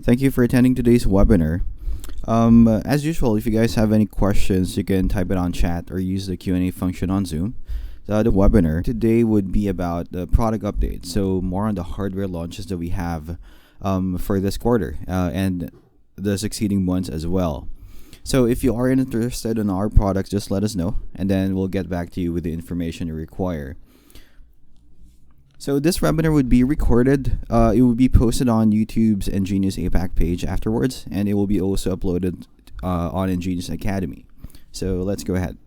Thank you for attending today's webinar. As usual, if you guys have any questions, you can type it on chat or use the Q&A function on Zoom. The webinar today would be about the product update, so more on the hardware launches that we have for this quarter and the succeeding months as well. So if you are interested in our products, just let us know, and then we'll get back to you with the information you require. So this webinar would be recorded. It will be posted on YouTube's EnGenius APAC page afterwards, and it will be also uploaded on EnGenius Academy. So let's go ahead.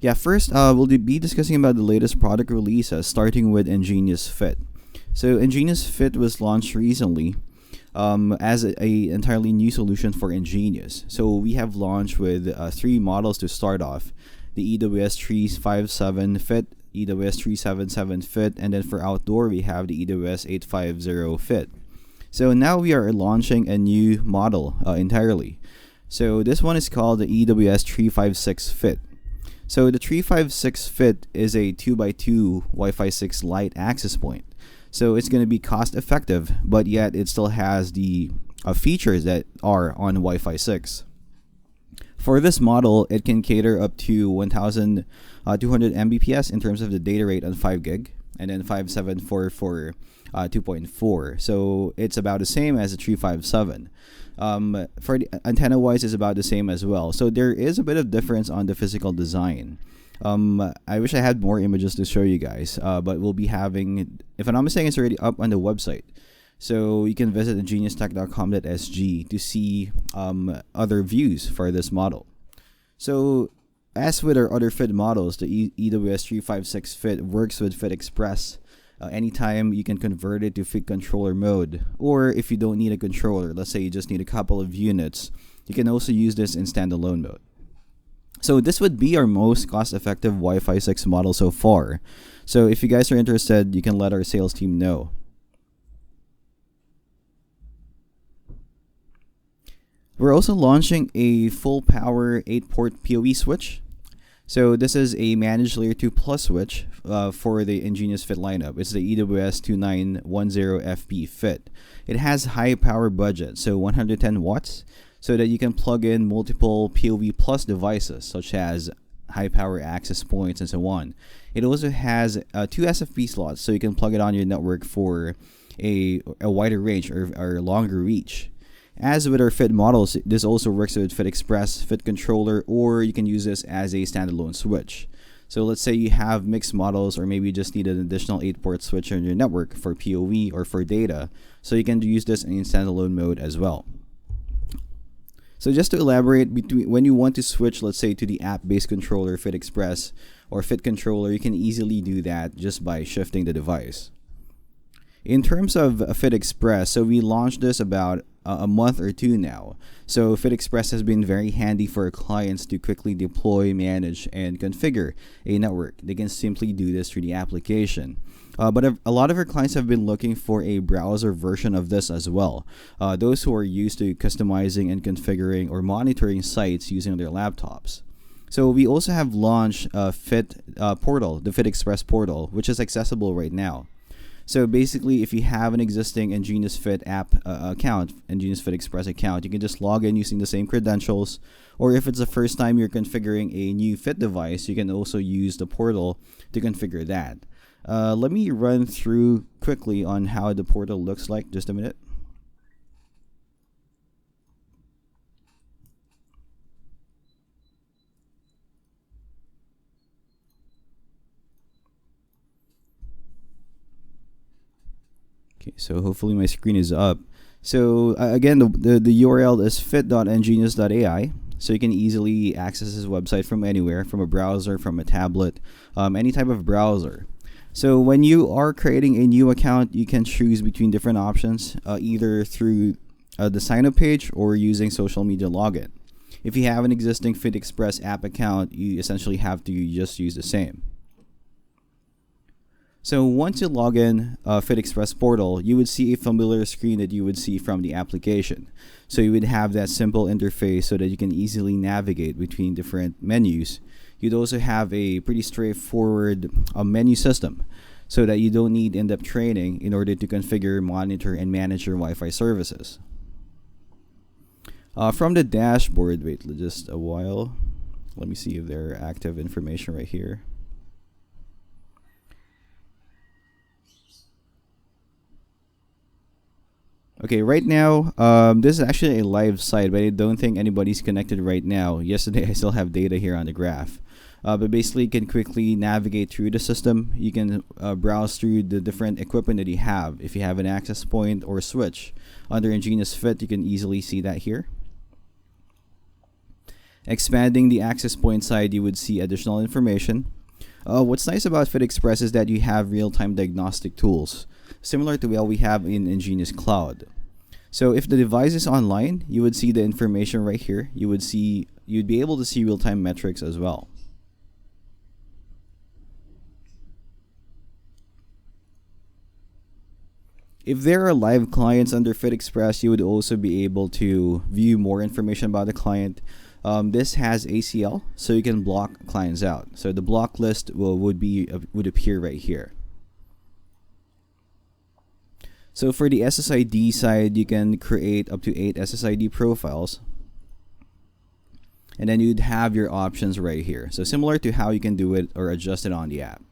Yeah, first we'll be discussing about the latest product releases, starting with EnGenius Fit. So EnGenius Fit was launched recently as a entirely new solution for EnGenius. So we have launched with three models to start off: the EWS 357 Fit, EWS 377 Fit, and then for outdoor we have the EWS 850 Fit. So now we are launching a new model entirely. So this one is called the EWS 356 Fit. So the 356 Fit is a 2x2 Wi-Fi 6 Lite access point. So it's going to be cost effective, but yet it still has the features that are on Wi-Fi 6. For this model, it can cater up to 1,200 Mbps in terms of the data rate on 5 gig, and then 574 for 2.4. So it's about the same as the 357. For the antenna wise, is about the same as well. So there is a bit of difference on the physical design. I wish I had more images to show you guys, but we'll be having, if I'm not mistaken, it's already up on the website. So you can visit engeniustech.com.sg to see other views for this model. So as with our other Fit models, the EWS 356 Fit works with Fit Express. Anytime you can convert it to Fit controller mode, or if you don't need a controller, let's say you just need a couple of units, you can also use this in standalone mode. So this would be our most cost-effective Wi-Fi 6 model so far. So if you guys are interested, you can let our sales team know. We're also launching a full power 8-port PoE switch. So this is a managed layer 2 plus switch for the EnGenius Fit lineup. It's the EWS 2910FP Fit. It has high power budget, so 110 watts, so that you can plug in multiple PoE plus devices, such as high power access points and so on. It also has 2 SFP slots, so you can plug it on your network for a wider range or longer reach. As with our Fit models, this also works with Fit Express, Fit controller, or you can use this as a standalone switch. So let's say you have mixed models, or maybe you just need an additional 8-port switch on your network for PoE or for data, so you can use this in standalone mode as well. So just to elaborate, when you want to switch, let's say, to the app-based controller, Fit Express, or Fit controller, you can easily do that just by shifting the device. In terms of Fit Express, so we launched this about a month or two now. So Fit Express has been very handy for our clients to quickly deploy, manage, and configure a network. They can simply do this through the application. But a lot of our clients have been looking for a browser version of this as well. Those who are used to customizing and configuring or monitoring sites using their laptops. So we also have launched Fit Portal, the Fit Express portal, which is accessible right now. So basically, if you have an existing EnGenius Fit app account, EnGenius Fit Express account, you can just log in using the same credentials. Or if it's the first time you're configuring a new Fit device, you can also use the portal to configure that. Let me run through quickly on how the portal looks like. Just a minute. Okay, so hopefully my screen is up. So again, the URL is fit.engenius.ai. So you can easily access this website from anywhere, from a browser, from a tablet, any type of browser. So when you are creating a new account, you can choose between different options, either through the sign-up page or using social media login. If you have an existing Fit Express app account, you essentially have to just use the same. So once you log in Fit Express portal, you would see a familiar screen that you would see from the application. So you would have that simple interface so that you can easily navigate between different menus You'd also have a pretty straightforward menu system so that you don't need in-depth training in order to configure, monitor, and manage your Wi-Fi services. From the dashboard, wait just a while. Let me see if there are active information right here. Okay, right now, this is actually a live site, but I don't think anybody's connected right now. Yesterday, I still have data here on the graph. But basically, you can quickly navigate through the system. You can browse through the different equipment that you have. If you have an access point or switch under EnGenius Fit, you can easily see that here. Expanding the access point side, you would see additional information. What's nice about Fit Express is that you have real-time diagnostic tools, similar to what we have in EnGenius Cloud. So if the device is online, you would see the information right here. You'd be able to see real-time metrics as well. If there are live clients under Fit Express, you would also be able to view more information about the client. This has ACL, so you can block clients out. So the block list would appear right here. So for the SSID side, you can create up to 8 SSID profiles. And then you'd have your options right here. So similar to how you can do it or adjust it on the app.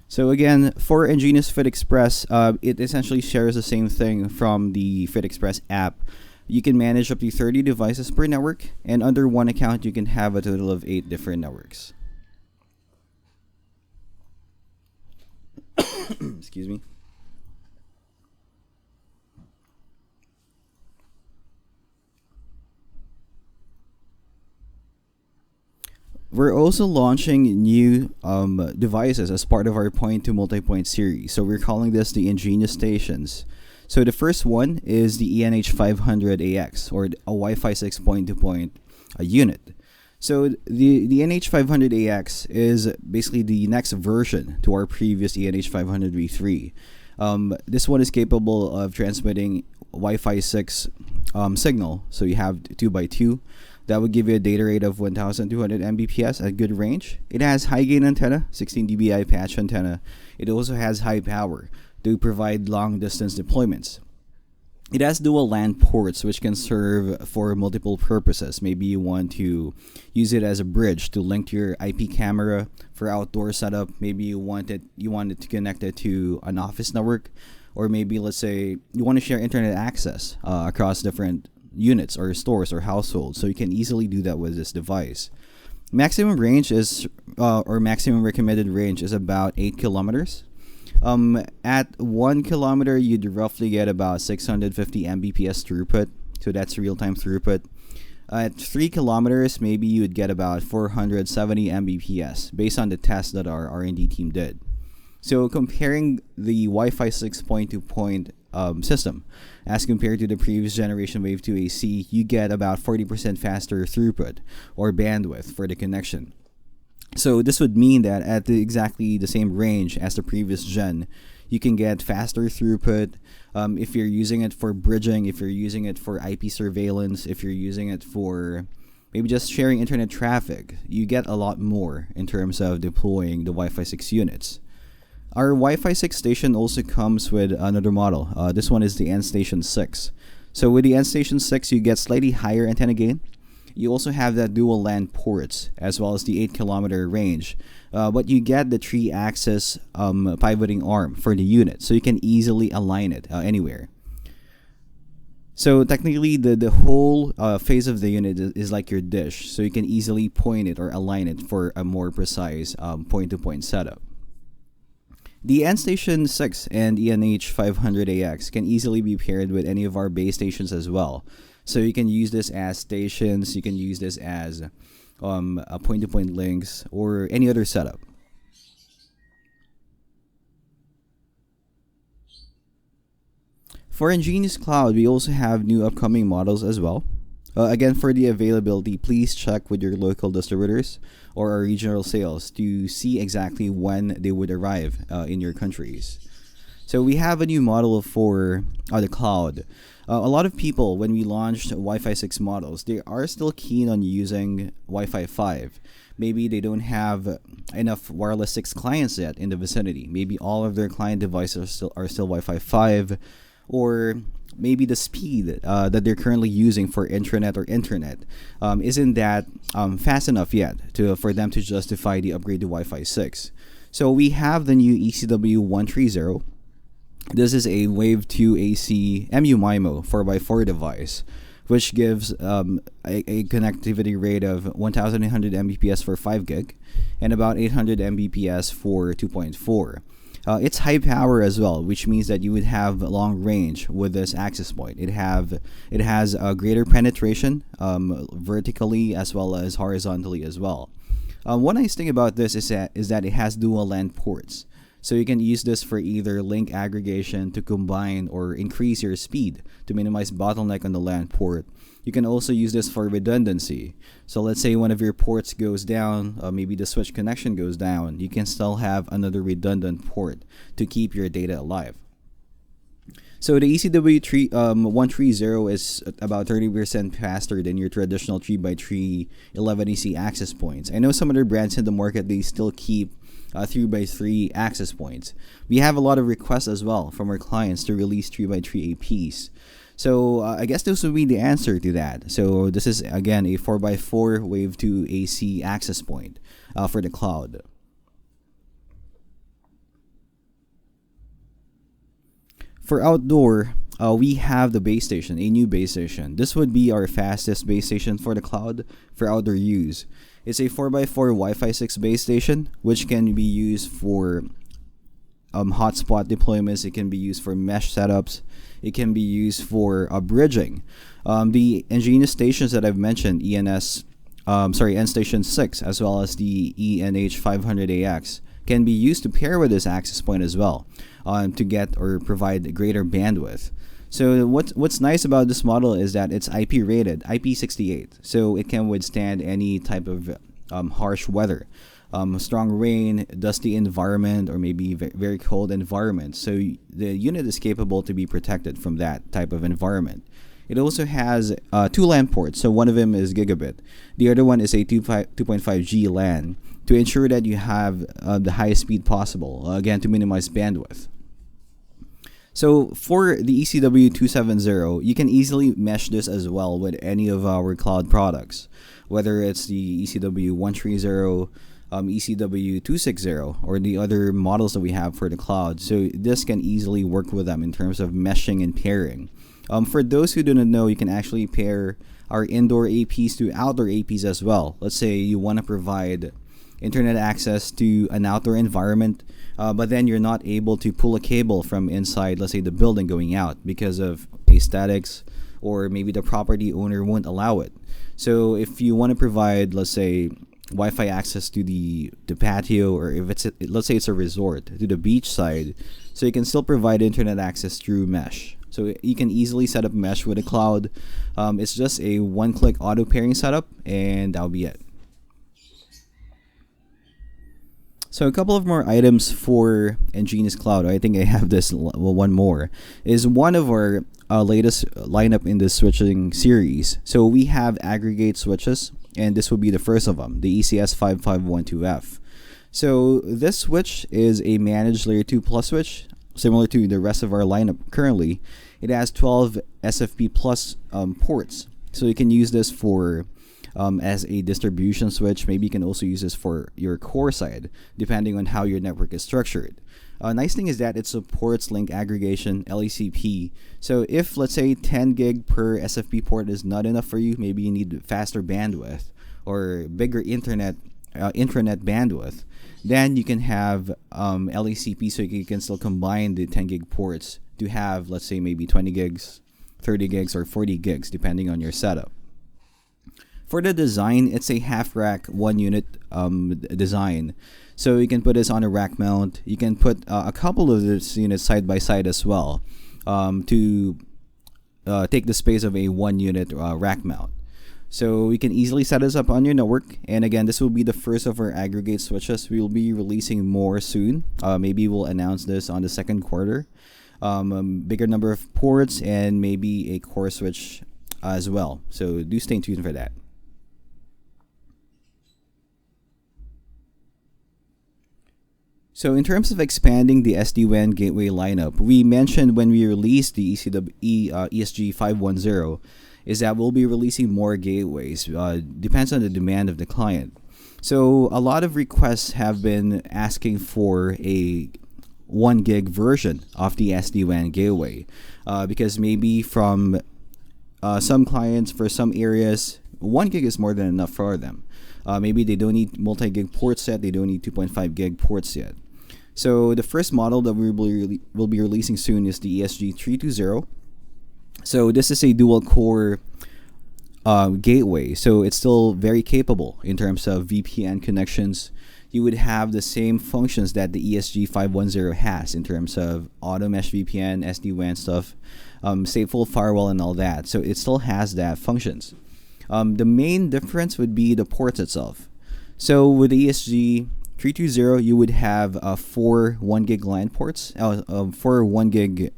So again, for EnGenius Fit Express, it essentially shares the same thing from the Fit Express app. You can manage up to 30 devices per network, and under one account, you can have a total of 8 different networks. Excuse me. We're also launching new devices as part of our point to multi-point series. So we're calling this the EnGenius Stations. So the first one is the ENH500AX, or a Wi-Fi 6 point-to-point unit. So the ENH500AX is basically the next version to our previous ENH500V3. This one is capable of transmitting Wi-Fi 6 signal. So you have 2x2. That would give you a data rate of 1,200 Mbps at good range. It has high gain antenna, 16 dBi patch antenna. It also has high power to provide long distance deployments. It has dual LAN ports which can serve for multiple purposes. Maybe you want to use it as a bridge to link to your IP camera for outdoor setup. Maybe you want it to connect it to an office network, or maybe let's say you want to share internet access across different units or stores or households, so you can easily do that with this device. Maximum range is or maximum recommended range is about 8 kilometers. At 1 kilometer, you'd roughly get about 650 Mbps throughput, so that's real-time throughput. At 3 kilometers, maybe you would get about 470 Mbps based on the test that our R&D team did. So comparing the Wi-Fi 6 point-to-point system as compared to the previous generation Wave 2 AC, you get about 40% faster throughput or bandwidth for the connection. So this would mean that at exactly the same range as the previous gen, you can get faster throughput. If you're using it for bridging, if you're using it for IP surveillance, if you're using it for maybe just sharing internet traffic, you get a lot more in terms of deploying the Wi-Fi 6 units. Our Wi-Fi 6 station also comes with another model. This one is the EnStation 6. So with the EnStation 6, you get slightly higher antenna gain. You also have that dual LAN ports as well as the 8 kilometer range. But you get the 3-axis pivoting arm for the unit, so you can easily align it anywhere. So technically, the whole face of the unit is like your dish, so you can easily point it or align it for a more precise point-to-point setup. The EnStation 6 and ENH500AX can easily be paired with any of our base stations as well. So you can use this as stations, you can use this as a point-to-point links, or any other setup. For EnGenius Cloud, we also have new upcoming models as well. Again, for the availability, please check with your local distributors or our regional sales to see exactly when they would arrive in your countries. So we have a new model for the cloud. A lot of people, when we launched Wi-Fi 6 models, they are still keen on using Wi-Fi 5. Maybe they don't have enough wireless 6 clients yet in the vicinity. Maybe all of their client devices are still Wi-Fi 5, or maybe the speed that they're currently using for intranet or internet isn't that fast enough yet for them to justify the upgrade to Wi-Fi 6. So we have the new ECW130. This is a Wave 2 AC MU-MIMO 4x4 device, which gives a connectivity rate of 1,800 Mbps for 5 gig and about 800 Mbps for 2.4. It's high power as well, which means that you would have long range with this access point. It has a greater penetration vertically as well as horizontally as well. One nice thing about this is that it has dual LAN ports. So you can use this for either link aggregation to combine or increase your speed to minimize bottleneck on the LAN port. You can also use this for redundancy. So let's say one of your ports goes down, maybe the switch connection goes down, you can still have another redundant port to keep your data alive. So the ECW130 is about 30% faster than your traditional 3x3 11AC access points. I know some other brands in the market, they still keep 3x3 access points. We have a lot of requests as well from our clients to release 3x3 APs. So I guess this would be the answer to that. So this is again a 4x4 Wave 2 AC access point for the cloud. For outdoor, we have the base station, a new base station. This would be our fastest base station for the cloud for outdoor use. It's a 4x4 Wi-Fi 6 base station, which can be used for hotspot deployments. It can be used for mesh setups. It can be used for bridging. The EnGenius stations that I've mentioned, N Station 6, as well as the ENH500AX, can be used to pair with this access point as well to get or provide greater bandwidth. So what's nice about this model is that it's IP rated, IP68, so it can withstand any type of harsh weather, strong rain, dusty environment, or maybe very cold environment. So the unit is capable to be protected from that type of environment. It also has 2 LAN ports, so one of them is gigabit. The other one is a 2.5G LAN to ensure that you have the highest speed possible, again, to minimize bandwidth. So for the ECW270, you can easily mesh this as well with any of our cloud products, whether it's the ECW130, ECW260, or the other models that we have for the cloud. So this can easily work with them in terms of meshing and pairing. For those who do not know, you can actually pair our indoor APs to outdoor APs as well. Let's say you want to provide internet access to an outdoor environment, but then you're not able to pull a cable from inside, let's say, the building going out because of aesthetics, or maybe the property owner won't allow it. So if you want to provide, let's say, Wi-Fi access to the patio, or if let's say it's a resort, to the beach side, so you can still provide internet access through mesh. So you can easily set up mesh with a cloud. It's just a one-click auto pairing setup, and that'll be it. So a couple of more items for EnGenius Cloud. I think I have this one more. Is one of our latest lineup in the switching series. So we have aggregate switches, and this will be the first of them, the ECS5512F. So this switch is a managed layer 2 plus switch, similar to the rest of our lineup currently. It has 12 SFP plus ports, so you can use this for as a distribution switch. Maybe you can also use this for your core side, depending on how your network is structured. Nice thing is that it supports link aggregation, LECP. So if, let's say, 10 gig per SFP port is not enough for you, maybe you need faster bandwidth or bigger intranet bandwidth, then you can have LECP, so you can still combine the 10 gig ports to have, let's say, maybe 20 gigs, 30 gigs, or 40 gigs, depending on your setup. For the design, it's a half rack, 1 unit design. So you can put this on a rack mount. You can put a couple of these units side by side as well to take the space of a 1 unit rack mount. So you can easily set this up on your network. And again, this will be the first of our aggregate switches. We will be releasing more soon. Maybe we'll announce this on the second quarter. Bigger number of ports and maybe a core switch as well. So do stay tuned for that. So in terms of expanding the SD-WAN gateway lineup, we mentioned when we released the ESG 510 is that we'll be releasing more gateways. Depends on the demand of the client. So a lot of requests have been asking for a 1 gig version of the SD-WAN gateway because maybe from some clients, for some areas, 1 gig is more than enough for them. Maybe they don't need multi-gig ports yet, they don't need 2.5 gig ports yet. So the first model that we'll be releasing soon is the ESG320. So this is a dual core gateway. So it's still very capable in terms of VPN connections. You would have the same functions that the ESG 510 has in terms of auto mesh VPN, SD-WAN stuff, stateful firewall and all that. So it still has that functions. The main difference would be the ports itself. So with the ESG 320, you would have 4 1 gig LAN ports, 4 1 gig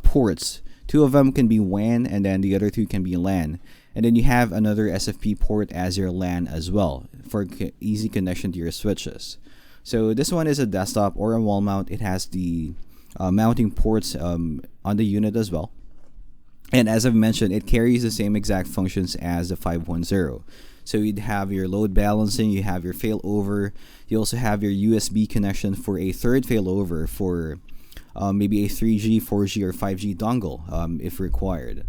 ports. 2 of them can be WAN and then the other 2 can be LAN. And then you have another SFP port as your LAN as well for easy connection to your switches. So this one is a desktop or a wall mount. It has the mounting ports on the unit as well. And as I've mentioned, it carries the same exact functions as the 510. So you'd have your load balancing, you have your failover, you also have your USB connection for a third failover for maybe a 3G, 4G, or 5G dongle if required.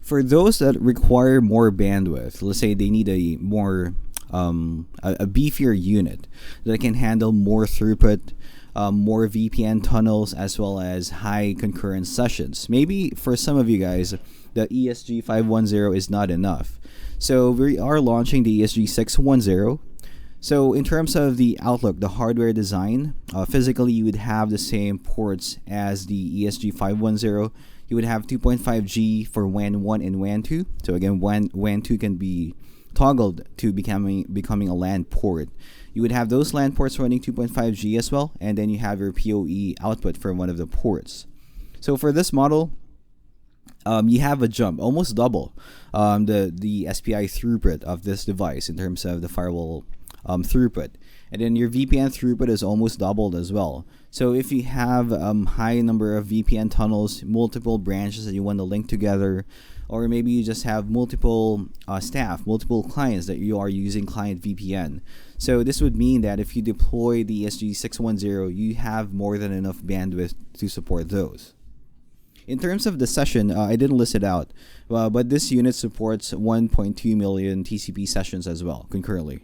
For those that require more bandwidth, let's say they need a more a beefier unit that can handle more throughput, more VPN tunnels, as well as high concurrent sessions. Maybe for some of you guys, the ESG 510 is not enough. So we are launching the ESG 610. So in terms of the outlook, the hardware design, physically you would have the same ports as the ESG 510. You would have 2.5G for WAN 1 and WAN 2. So again, WAN 2 can be toggled to becoming a LAN port. You would have those LAN ports running 2.5G as well, and then you have your PoE output for one of the ports. So for this model, you have a jump, almost double the SPI throughput of this device in terms of the firewall throughput. And then your VPN throughput is almost doubled as well. So if you have high number of VPN tunnels, multiple branches that you want to link together, or maybe you just have multiple staff, multiple clients that you are using client VPN. So this would mean that if you deploy the ESG 610, you have more than enough bandwidth to support those. In terms of the session, I didn't list it out, but this unit supports 1.2 million TCP sessions as well, concurrently.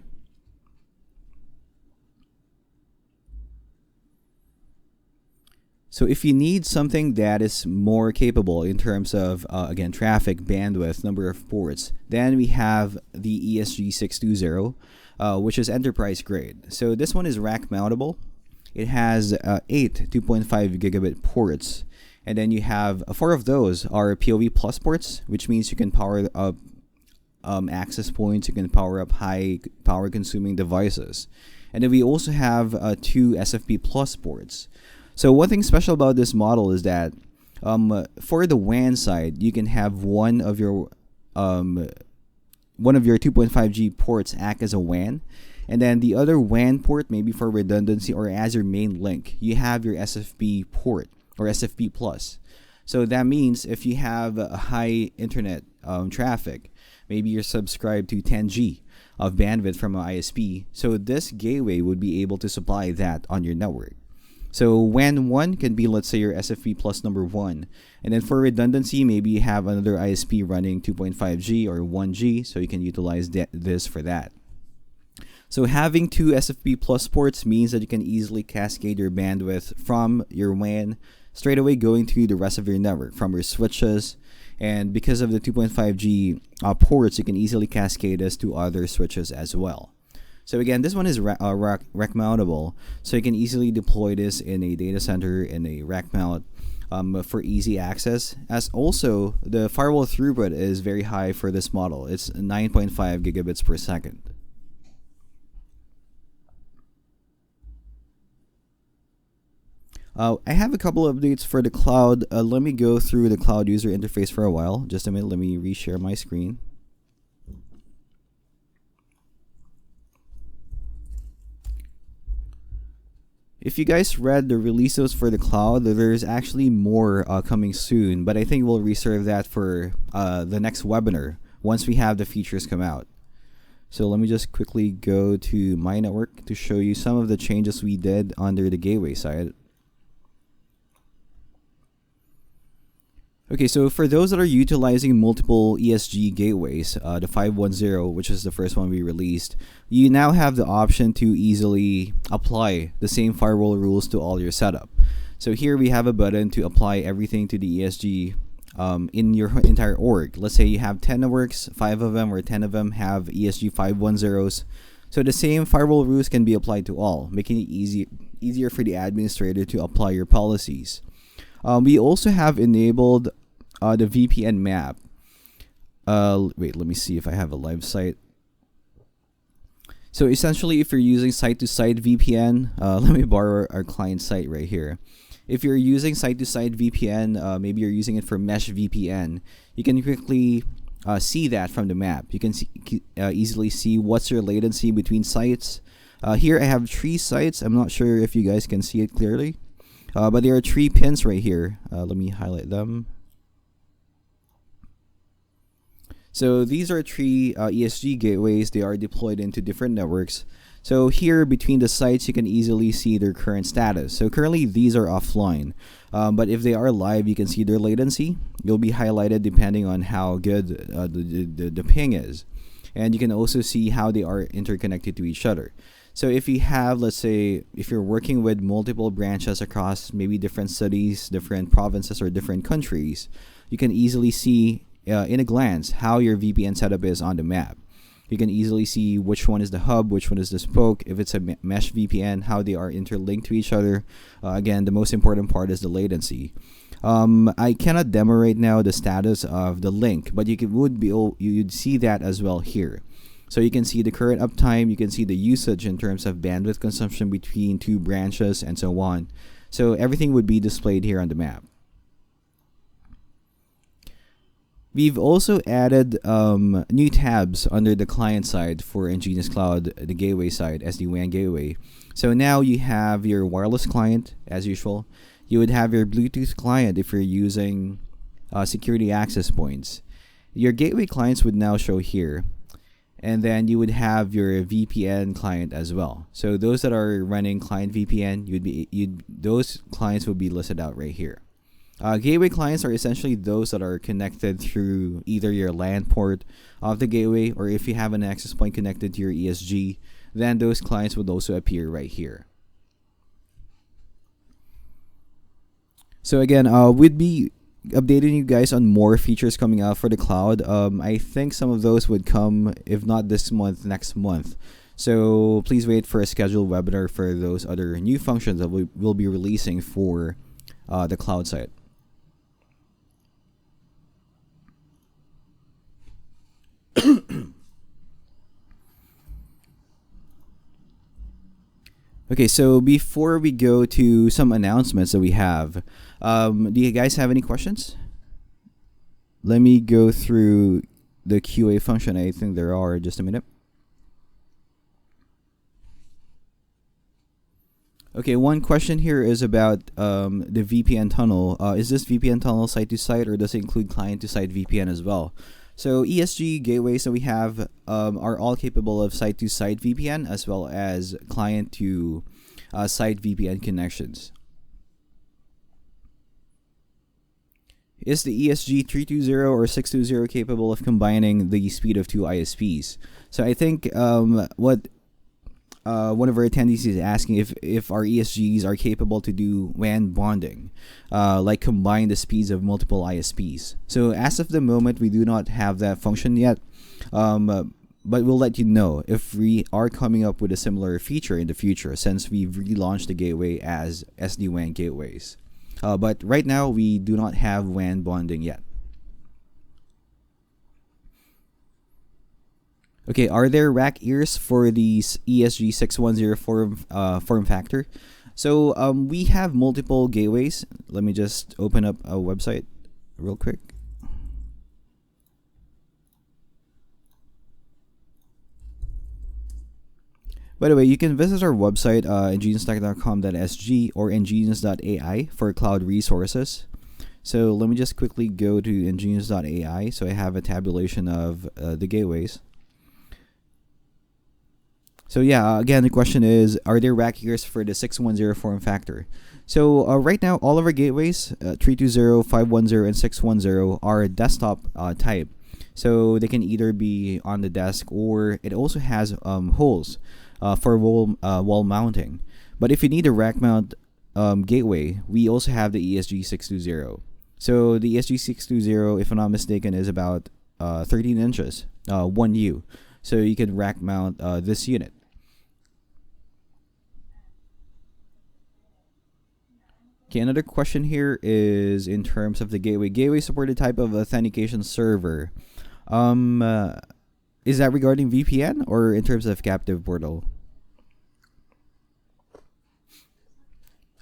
So if you need something that is more capable in terms of, again, traffic, bandwidth, number of ports, then we have the ESG 620, which is enterprise grade. So this one is rack mountable. It has 8 2.5 gigabit ports. And then you have 4 of those are PoE plus ports, which means you can power up access points, you can power up high power consuming devices. And then we also have 2 SFP plus ports. So one thing special about this model is that for the WAN side, you can have one of your 2.5G ports act as a WAN, and then the other WAN port, maybe for redundancy or as your main link, you have your SFP port or SFP plus. So that means if you have a high internet traffic, maybe you're subscribed to 10G of bandwidth from an ISP, so this gateway would be able to supply that on your network. So WAN 1 can be, let's say, your SFP plus number 1. And then for redundancy, maybe you have another ISP running 2.5G or 1G, so you can utilize this for that. So having 2 SFP plus ports means that you can easily cascade your bandwidth from your WAN straight away going to the rest of your network, from your switches. And because of the 2.5G ports, you can easily cascade this to other switches as well. So again, this one is rack mountable, so you can easily deploy this in a data center, in a rack mount, for easy access. As also, the firewall throughput is very high for this model. It's 9.5 gigabits per second. I have a couple of updates for the cloud. Let me go through the cloud user interface for a while. Just a minute, let me reshare my screen. If you guys read the release notes for the cloud, there's actually more coming soon, but I think we'll reserve that for the next webinar once we have the features come out. So let me just quickly go to my network to show you some of the changes we did under the gateway side. Okay, so for those that are utilizing multiple ESG gateways, the 510, which is the first one we released, you now have the option to easily apply the same firewall rules to all your setup. So here we have a button to apply everything to the ESG in your entire org. Let's say you have 10 networks, 5 of them or 10 of them have ESG 510s. So the same firewall rules can be applied to all, making it easier for the administrator to apply your policies. We also have enabled the VPN map. Wait, let me see if I have a live site. So essentially, if you're using site-to-site VPN, let me borrow our client site right here. If you're using site-to-site VPN, maybe you're using it for mesh VPN, you can quickly see that from the map. You can easily see what's your latency between sites. Here I have 3 sites. I'm not sure if you guys can see it clearly. But there are 3 pins right here. Let me highlight them. So these are 3 ESG gateways. They are deployed into different networks. So here between the sites, you can easily see their current status. So currently these are offline. But if they are live, you can see their latency. You'll be highlighted depending on how good the ping is. And you can also see how they are interconnected to each other. So if you have, let's say, if you're working with multiple branches across maybe different cities, different provinces, or different countries, you can easily see in a glance how your VPN setup is on the map. You can easily see which one is the hub, which one is the spoke, if it's a mesh VPN, how they are interlinked to each other. Again, the most important part is the latency. I cannot demo right now the status of the link, but you'd see that as well here. So you can see the current uptime, you can see the usage in terms of bandwidth consumption between 2 branches and so on. So everything would be displayed here on the map. We've also added new tabs under the client side for EnGenius Cloud, the gateway side, SD-WAN gateway. So now you have your wireless client as usual. You would have your Bluetooth client if you're using security access points. Your gateway clients would now show here. And then you would have your VPN client as well. So those that are running client VPN, those clients would be listed out right here. Gateway clients are essentially those that are connected through either your LAN port of the gateway, or if you have an access point connected to your ESG, then those clients would also appear right here. So again, we'd be updating you guys on more features coming out for the cloud. I think some of those would come, if not this month, next month. So please wait for a scheduled webinar for those other new functions that we will be releasing for the cloud site. Okay, so before we go to some announcements that we have, do you guys have any questions? Let me go through the QA function. I think there are. Just a minute. Okay, one question here is about the VPN tunnel. Is this VPN tunnel site-to-site, or does it include client-to-site VPN as well? So ESG gateways that we have are all capable of site-to-site VPN as well as client-to-site VPN connections. Is the ESG 320 or 620 capable of combining the speed of 2 ISPs? So I think what one of our attendees is asking if our ESGs are capable to do WAN bonding, like combine the speeds of multiple ISPs. So as of the moment, we do not have that function yet, but we'll let you know if we are coming up with a similar feature in the future, since we've relaunched the gateway as SD-WAN gateways. But right now, we do not have WAN bonding yet. Okay, are there rack ears for the ESG610 form factor? So we have multiple gateways. Let me just open up a website real quick. By the way, you can visit our website, engeniustech.com.sg or engenius.ai for cloud resources. So let me just quickly go to engenius.ai. So I have a tabulation of the gateways. So yeah, again, the question is, are there rack ears for the 610 form factor? So right now, all of our gateways, 320, 510, and 610 are desktop type. So they can either be on the desk, or it also has holes for wall mounting. But if you need a rack mount gateway, we also have the ESG620. So the ESG620, if I'm not mistaken, is about 13 inches, 1U. So you can rack mount this unit. Okay, another question here is in terms of the gateway. Gateway supported type of authentication server. Is that regarding VPN or in terms of captive portal?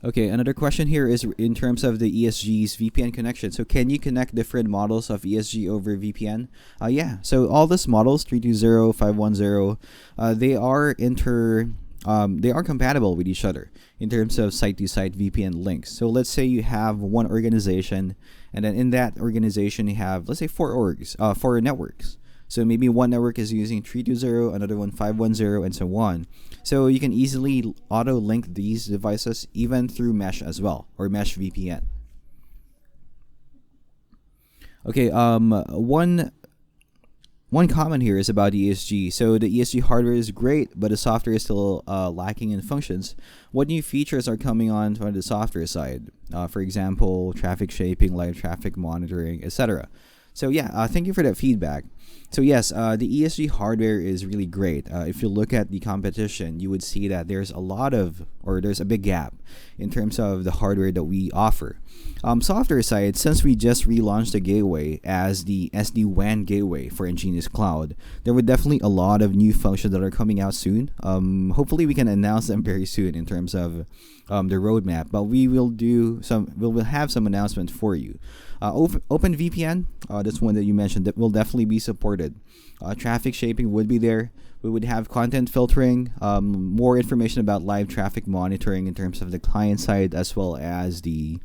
Okay, another question here is in terms of the ESG's VPN connection. So can you connect different models of ESG over VPN? Yeah, so all these models, 320, 510, they are compatible with each other in terms of site-to-site VPN links. So let's say you have one organization, and then in that organization you have, let's say, four networks. So maybe one network is using 320, another one 510, and so on. So you can easily auto-link these devices even through mesh as well, or mesh VPN. Okay, one comment here is about ESG. So the ESG hardware is great, but the software is still lacking in functions. What new features are coming on from the software side? For example, traffic shaping, live traffic monitoring, etc. So yeah, thank you for that feedback. So yes, the ESG hardware is really great. If you look at the competition, you would see that there's a big gap in terms of the hardware that we offer. Software side, since we just relaunched the gateway as the SD-WAN gateway for EnGenius Cloud, there were definitely a lot of new functions that are coming out soon. Hopefully we can announce them very soon in terms of the roadmap, but we will have some announcements for you. OpenVPN, that's one that you mentioned, that will definitely be supported. Traffic shaping would be there. We would have content filtering, more information about live traffic monitoring in terms of the client side as well as the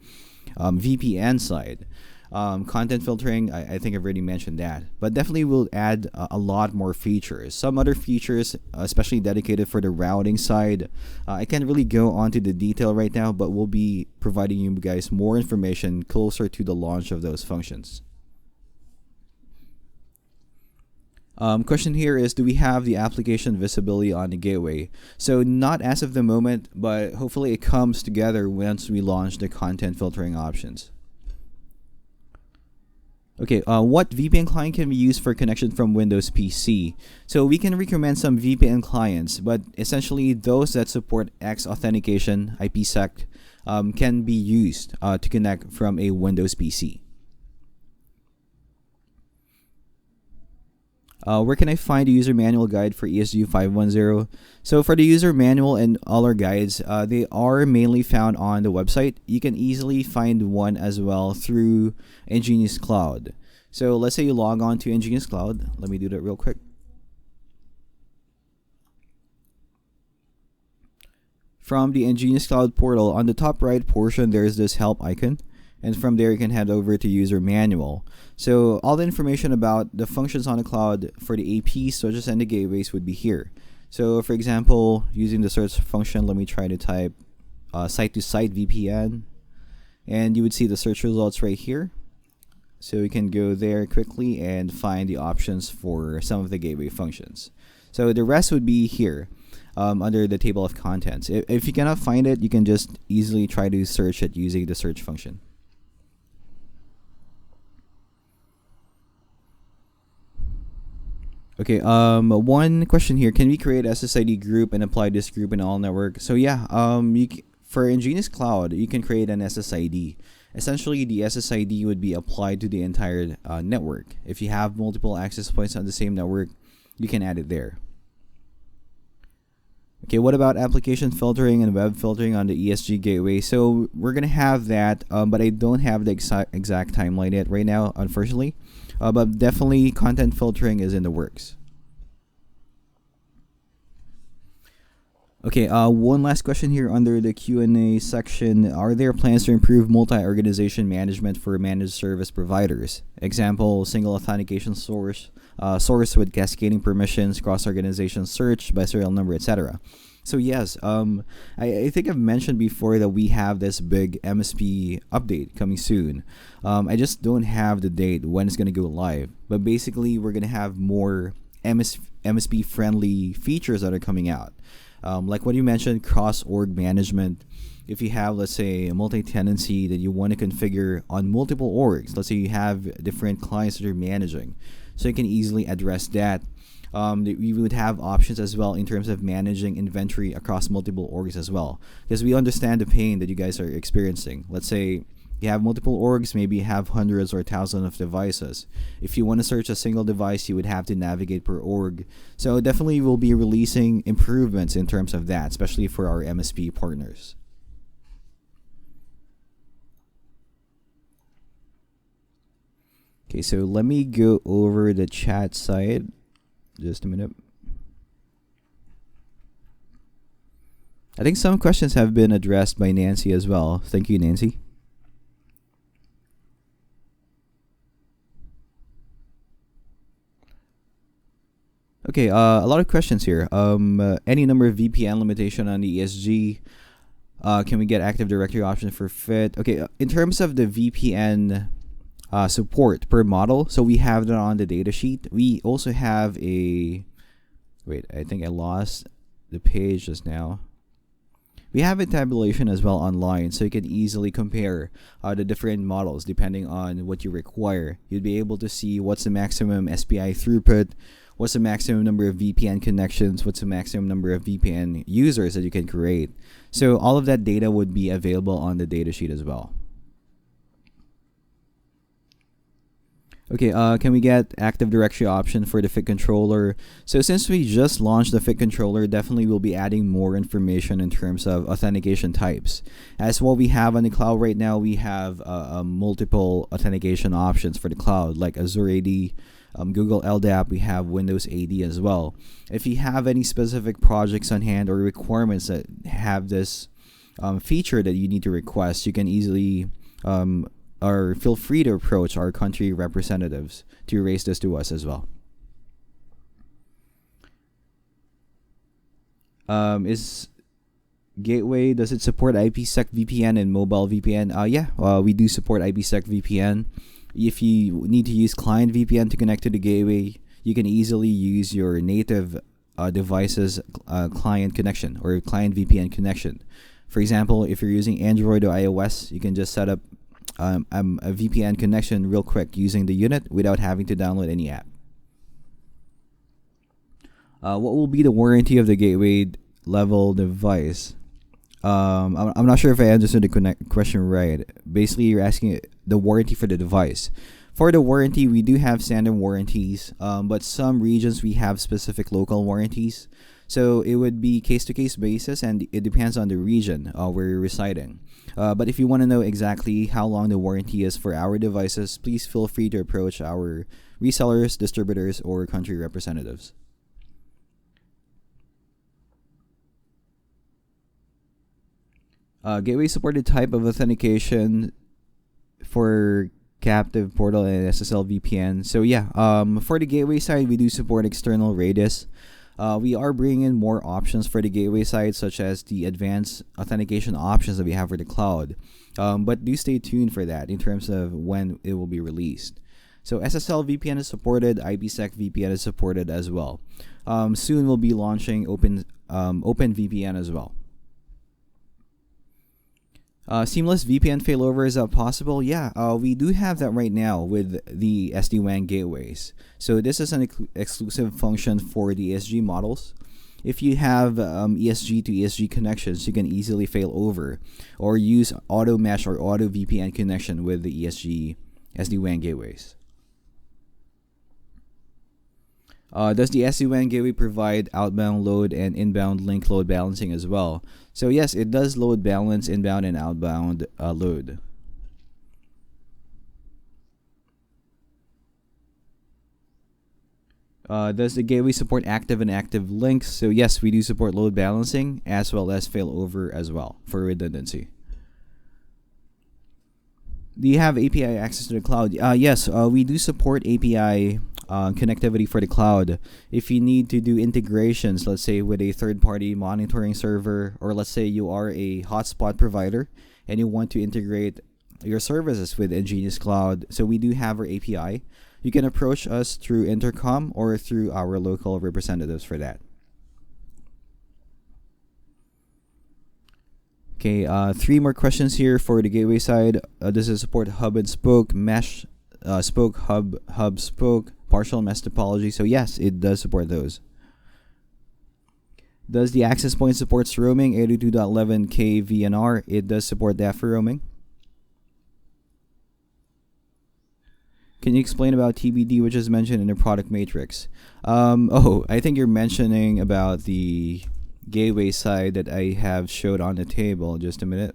VPN side. Content filtering, I think I've already mentioned that, but definitely will add a lot more features. Some other features, especially dedicated for the routing side, I can't really go onto the detail right now, but we'll be providing you guys more information closer to the launch of those functions. Question here is, do we have the application visibility on the gateway? So not as of the moment, but hopefully it comes together once we launch the content filtering options. Okay, what VPN client can we use for connection from Windows PC? So we can recommend some VPN clients, but essentially those that support X authentication, IPsec, can be used to connect from a Windows PC. Where can I find the user manual guide for ESG 510? So for the user manual and all our guides, they are mainly found on the website. You can easily find one as well through EnGenius Cloud. So let's say you log on to EnGenius Cloud. Let me do that real quick. From the EnGenius Cloud portal, on the top right portion, there's this help icon. And from there, you can head over to user manual. So all the information about the functions on the cloud for the AP switches and the gateways would be here. So for example, using the search function, let me try to type site-to-site VPN. And you would see the search results right here. So you can go there quickly and find the options for some of the gateway functions. So the rest would be here under the table of contents. If you cannot find it, you can just easily try to search it using the search function. Okay, one question here. Can we create SSID group and apply this group in all network? So yeah, For EnGenius Cloud, you can create an SSID. Essentially, the SSID would be applied to the entire network. If you have multiple access points on the same network, you can add it there. Okay, what about application filtering and web filtering on the ESG gateway? So we're gonna have that, but I don't have the exact timeline yet right now, unfortunately. But definitely, content filtering is in the works. Okay, one last question here under the Q&A section. Are there plans to improve multi-organization management for managed service providers? Example, single authentication source with cascading permissions, cross-organization search by serial number, etc. So yes, I think I've mentioned before that we have this big MSP update coming soon. I just don't have the date when it's going to go live. But basically, we're going to have more MSP-friendly features that are coming out. Like what you mentioned, cross-org management. If you have, let's say, a multi-tenancy that you want to configure on multiple orgs, let's say you have different clients that you're managing, so you can easily address that. We would have options as well in terms of managing inventory across multiple orgs as well, because we understand the pain that you guys are experiencing. Let's say you have multiple orgs, maybe you have hundreds or thousands of devices. If you want to search a single device, you would have to navigate per org. So definitely we'll be releasing improvements in terms of that, especially for our MSP partners. Okay, so let me go over the chat side. Just a minute. I think some questions have been addressed by Nancy as well. Thank you, Nancy. Okay, a lot of questions here. Any number of VPN limitation on the ESG? Can we get Active Directory option for FIT? Okay, in terms of the VPN support per model, so we have that on the datasheet. We also have a... Wait, I think I lost the page just now. We have a tabulation as well online, so you can easily compare the different models depending on what you require. You'd be able to see what's the maximum SPI throughput, what's the maximum number of VPN connections, what's the maximum number of VPN users that you can create. So all of that data would be available on the datasheet as well. Okay, can we get Active Directory option for the FIT controller? So since we just launched the FIT controller, definitely we'll be adding more information in terms of authentication types. As what we have on the cloud right now, we have multiple authentication options for the cloud, like Azure AD, Google LDAP, we have Windows AD as well. If you have any specific projects on hand or requirements that have this feature that you need to request, you can easily or feel free to approach our country representatives to raise this to us as well. Is Gateway, does it support IPsec VPN and mobile VPN? Yeah, we do support IPsec VPN. If you need to use client VPN to connect to the gateway, you can easily use your native device's client connection or client VPN connection. For example, if you're using Android or iOS, you can just set up a VPN connection real quick using the unit without having to download any app. What will be the warranty of the gateway level device? I'm not sure if I understood the question right. Basically, you're asking the warranty for the device. For the warranty, we do have standard warranties, but some regions we have specific local warranties. So it would be case-to-case basis, and it depends on the region where you're residing. But if you want to know exactly how long the warranty is for our devices, please feel free to approach our resellers, distributors, or country representatives. Gateway supported type of authentication for captive portal and SSL VPN. So yeah, for the gateway side, we do support external radius. We are bringing in more options for the gateway side, such as the advanced authentication options that we have for the cloud. But do stay tuned for that in terms of when it will be released. So SSL VPN is supported, IPsec VPN is supported as well. Soon we'll be launching Open VPN as well. Seamless VPN failover, is that possible? Yeah, we do have that right now with the SD-WAN gateways. So this is an exclusive function for the ESG models. If you have ESG to ESG connections, you can easily fail over or use auto mesh or auto VPN connection with the ESG SD-WAN gateways. Does the SD-WAN gateway provide outbound load and inbound link load balancing as well? So yes, it does load balance inbound and outbound load. Does the gateway support active and active links? So yes, we do support load balancing as well as failover as well for redundancy. Do you have API access to the cloud? Yes, we do support API connectivity for the cloud. If you need to do integrations, let's say with a third-party monitoring server, or let's say you are a hotspot provider and you want to integrate your services with EnGenius Cloud, so we do have our API. You can approach us through Intercom or through our local representatives for that. Okay, 3 more questions here for the gateway side. Does it support hub and spoke, mesh, spoke, hub, spoke, partial mesh topology? So yes, it does support those. Does the access point supports roaming 802.11k VNR? It does support that for roaming. Can you explain about TBD, which is mentioned in the product matrix? I think you're mentioning about the gateway side that I have showed on the table. Just a minute.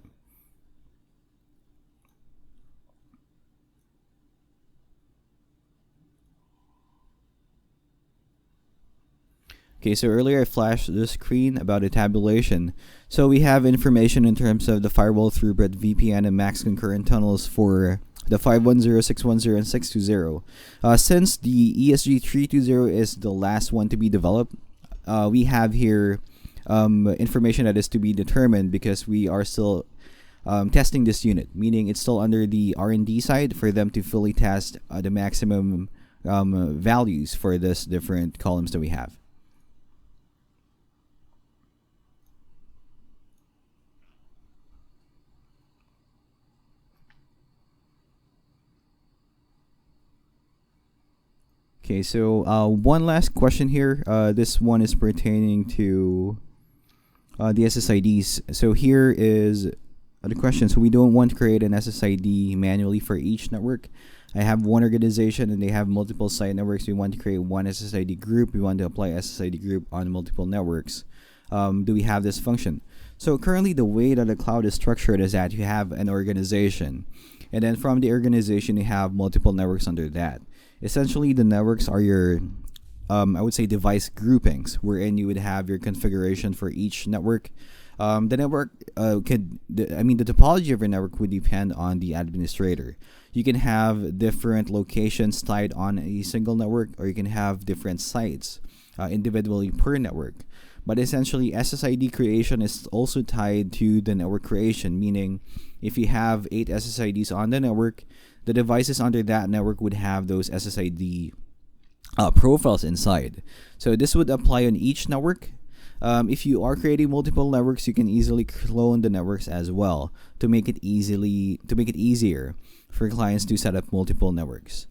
Okay, so earlier I flashed the screen about the tabulation. So we have information in terms of the firewall throughput, VPN, and max concurrent tunnels for the 510, 610, and 620. Since the ESG320 is the last one to be developed, we have here information that is to be determined because we are still testing this unit, meaning it's still under the R&D side for them to fully test the maximum values for this different columns that we have. Okay, so one last question here. This one is pertaining to the SSIDs. So here is the question. So we don't want to create an SSID manually for each network. I have one organization and they have multiple site networks. We want to create one SSID group. We want to apply SSID group on multiple networks. Do we have this function? So currently the way that the cloud is structured is that you have an organization. And then from the organization, you have multiple networks under that. Essentially, the networks are your, I would say, device groupings, wherein you would have your configuration for each network. The network the topology of your network would depend on the administrator. You can have different locations tied on a single network, or you can have different sites individually per network. But essentially, SSID creation is also tied to the network creation, meaning if you have 8 SSIDs on the network, the devices under that network would have those SSID profiles inside. So this would apply on each network. If you are creating multiple networks, you can easily clone the networks as well to make it easier for clients to set up multiple networks.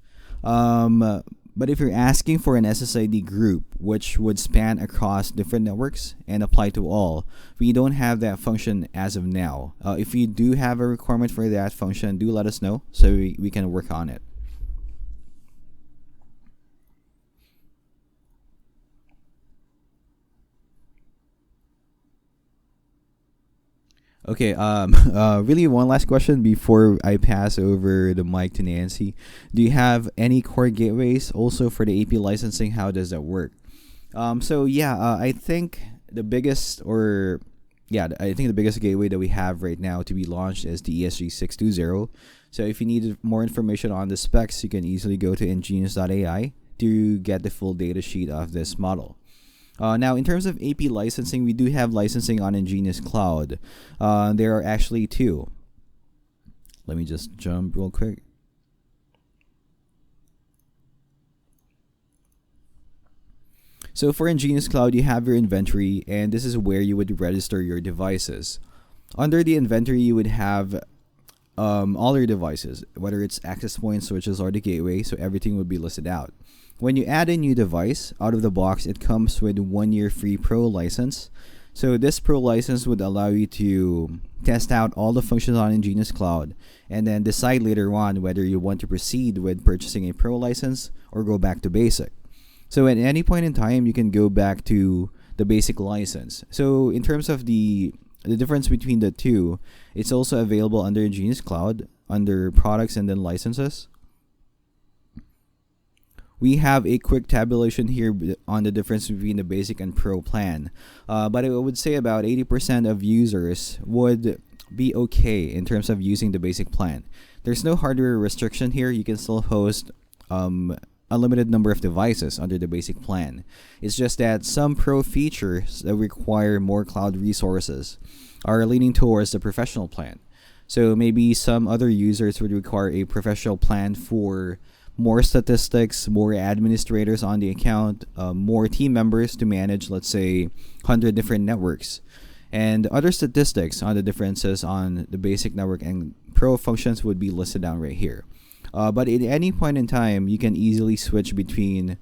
But if you're asking for an SSID group, which would span across different networks and apply to all, we don't have that function as of now. If you do have a requirement for that function, do let us know so we can work on it. Okay, really one last question before I pass over the mic to Nancy. Do you have any core gateways also for the AP licensing? How does that work? I think the biggest gateway that we have right now to be launched is the ESG620. So if you need more information on the specs, you can easily go to EnGenius.ai to get the full data sheet of this model. Now, in terms of AP licensing, we do have licensing on EnGenius Cloud. There are actually 2. Let me just jump real quick. So for EnGenius Cloud, you have your inventory, and this is where you would register your devices. Under the inventory, you would have all your devices, whether it's access points, switches, or the gateway, so everything would be listed out. When you add a new device, out of the box, it comes with 1 year free Pro license. So this Pro license would allow you to test out all the functions on EnGenius Cloud and then decide later on whether you want to proceed with purchasing a Pro license or go back to basic. So at any point in time, you can go back to the basic license. So in terms of the difference between the two, it's also available under EnGenius Cloud, under products and then licenses. We have a quick tabulation here on the difference between the basic and pro plan. But I would say about 80% of users would be okay in terms of using the basic plan. There's no hardware restriction here. You can still host a limited number of devices under the basic plan. It's just that some pro features that require more cloud resources are leaning towards the professional plan. So maybe some other users would require a professional plan for more statistics, more administrators on the account, more team members to manage, let's say, 100 different networks. And other statistics on the differences on the basic network and pro functions would be listed down right here. But at any point in time, you can easily switch between,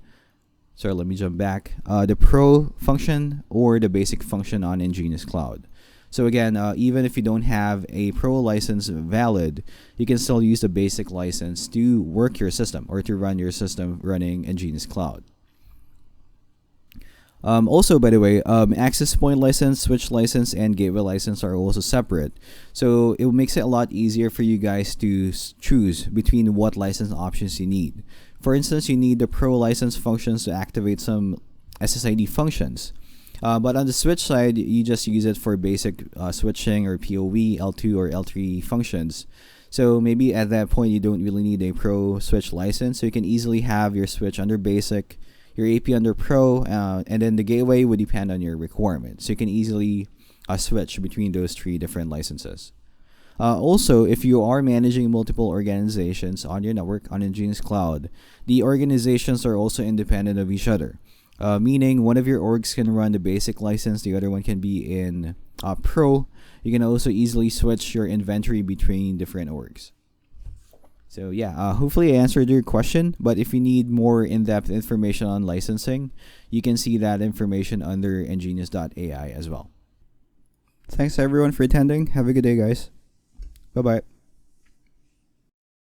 sorry, let me jump back, the pro function or the basic function on EnGenius Cloud. So again, even if you don't have a pro license valid, you can still use the basic license to work your system or to run your system running EnGenius Cloud. Also, by the way, access point license, switch license, and gateway license are also separate. So it makes it a lot easier for you guys to choose between what license options you need. For instance, you need the pro license functions to activate some SSID functions. But on the switch side, you just use it for basic switching or PoE, L2 or L3 functions. So maybe at that point, you don't really need a pro switch license. So you can easily have your switch under basic, your AP under pro, and then the gateway would depend on your requirements. So you can easily switch between those three different licenses. Also, if you are managing multiple organizations on your network on EnGenius Cloud, the organizations are also independent of each other. Meaning one of your orgs can run the basic license, the other one can be in pro. You can also easily switch your inventory between different orgs. So yeah, hopefully I answered your question, but if you need more in-depth information on licensing, you can see that information under engenius.ai as well. Thanks everyone for attending. Have a good day, guys. Bye-bye.